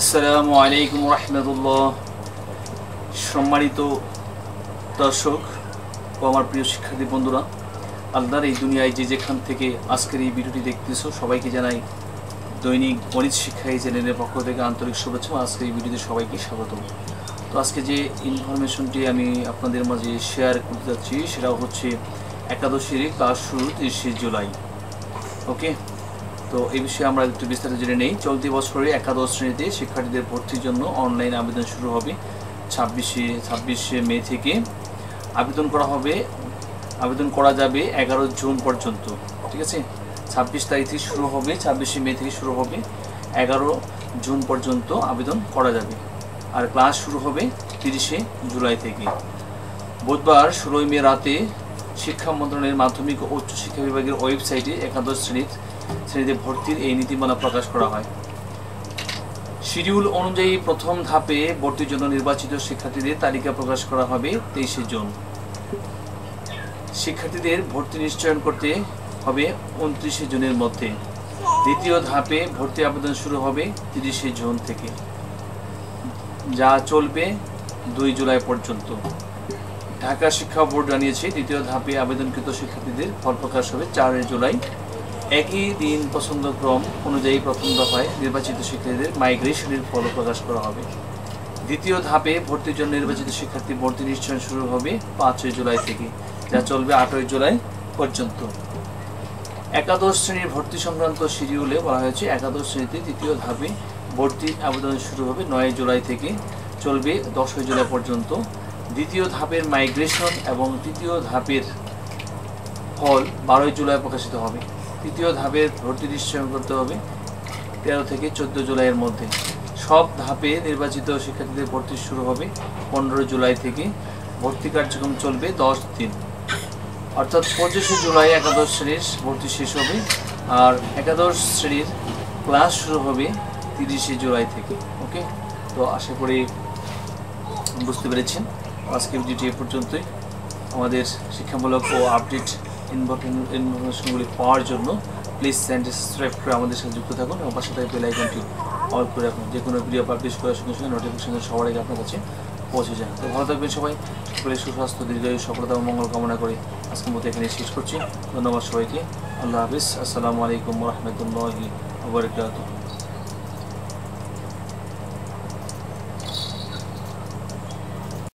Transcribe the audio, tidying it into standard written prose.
আসসালামু আলাইকুম রাহমাতুল্লাহ। সম্মানিত দর্শক ও আমার প্রিয় শিক্ষার্থী বন্ধুরা, আল্লাহর এই দুনিয়ায় যে যেখান থেকে আজকের এই ভিডিওটি দেখতেছো সবাইকে জানাই দৈনিক গণিত শিক্ষা এই চ্যানেলের পক্ষ থেকে আন্তরিক শুভেচ্ছা। আজকের এই ভিডিওতে সবাইকে স্বাগত। তো আজকে যে ইনফরমেশনটি আমি আপনাদের মাঝে শেয়ার করতে যাচ্ছি সেটা হচ্ছে একাদশীর ক্লাস শুরু 30 জুলাই। ওকে, তো এই বিষয়ে আমরা একটু বিস্তারিত জেনে নেই। চলতি বছরে একাদশ শ্রেণীতে শিক্ষার্থীদের ভর্তির জন্য অনলাইন আবেদন শুরু হবে 26 মে থেকে। আবেদন করা যাবে 11 জুন পর্যন্ত। ঠিক আছে, 26 তারিখ থেকে শুরু হবে, 26 মে থেকে শুরু হবে, 11 জুন পর্যন্ত আবেদন করা যাবে। আর ক্লাস শুরু হবে 30 জুলাই থেকে। বুধবার 16 মে রাতে শিক্ষা মন্ত্রণালয়ের মাধ্যমিক ও উচ্চ শিক্ষা বিভাগের ওয়েবসাইটে একাদশ শ্রেণীতে ভর্তির এই নীতিমালা প্রকাশ করা হয়। শিডিউল অনুযায়ী প্রথম ধাপে ভর্তির জন্য নির্বাচিত শিক্ষার্থীদের তালিকা প্রকাশ করা হবে 23 জুন। শিক্ষার্থীদের ভর্তি নিশ্চয়ন করতে হবে 29 জুনের মধ্যে। দ্বিতীয় ধাপে ভর্তি আবেদন শুরু হবে 30 জুন থেকে, যা চলবে 2 জুলাই পর্যন্ত। ঢাকা শিক্ষা বোর্ড জানিয়েছে দ্বিতীয় ধাপে আবেদনকৃত শিক্ষার্থীদের ফল প্রকাশ হবে 4 জুলাই। একই দিন পছন্দক্রম অনুযায়ী প্রথম দফায় নির্বাচিত শিক্ষার্থীদের মাইগ্রেশনের ফল প্রকাশ করা হবে। দ্বিতীয় ধাপে ভর্তির জন্য নির্বাচিত শিক্ষার্থী ভর্তি নিশ্চয়ন শুরু হবে 5 জুলাই থেকে, যা চলবে 8 জুলাই পর্যন্ত। একাদশ শ্রেণীর ভর্তি সংক্রান্ত শিডিউলে বলা হয়েছে একাদশ শ্রেণীতে তৃতীয় ধাপে ভর্তি আবেদন শুরু হবে 9 জুলাই থেকে, চলবে 10 জুলাই পর্যন্ত। দ্বিতীয় ধাপের মাইগ্রেশন এবং তৃতীয় ধাপের ফল 12 জুলাই প্রকাশিত হবে। তৃতীয় ধাপের ভর্তি নিশ্চয়ন করতে হবে 13 থেকে 14 জুলাইয়ের মধ্যে। সব ধাপে নির্বাচিত শিক্ষার্থীদের ভর্তি শুরু হবে 15 জুলাই থেকে। ভর্তি কার্যক্রম চলবে 10 দিন, অর্থাৎ 25 জুলাই একাদশ শ্রেণীর ভর্তি শেষ হবে। আর একাদশ শ্রেণীর ক্লাস শুরু হবে 30 জুলাই থেকে। ওকে, তো আশা করি বুঝতে পেরেছেন। আজকে ভিডিওটি এ পর্যন্তই। আমাদের শিক্ষামূলক ও আপডেট ইনফরমেশনগুলি পাওয়ার জন্য প্লিজ চ্যানেলটি সাবস্ক্রাইব করে আমাদের সাথে যুক্ত থাকুন এবং পাশে থাকা বেল আইকনটি অল করে রাখুন। যে কোনো ভিডিও পাবলিশ করার সঙ্গে সঙ্গে নোটিফিকেশন সবার আগে আপনার কাছে পৌঁছে যায়। তো ভালো থাকবেন সবাই, সকলের সুস্বাস্থ্য, দীর্ঘায়ু, সফলতা ও মঙ্গল কামনা করে আজকের মতো এখানে শেষ করছি। ধন্যবাদ সবাইকে। আল্লাহ হাফিজ। আসসালামু আলাইকুম ওয়া রাহমাতুল্লাহি ওয়া বারাকাতুহু।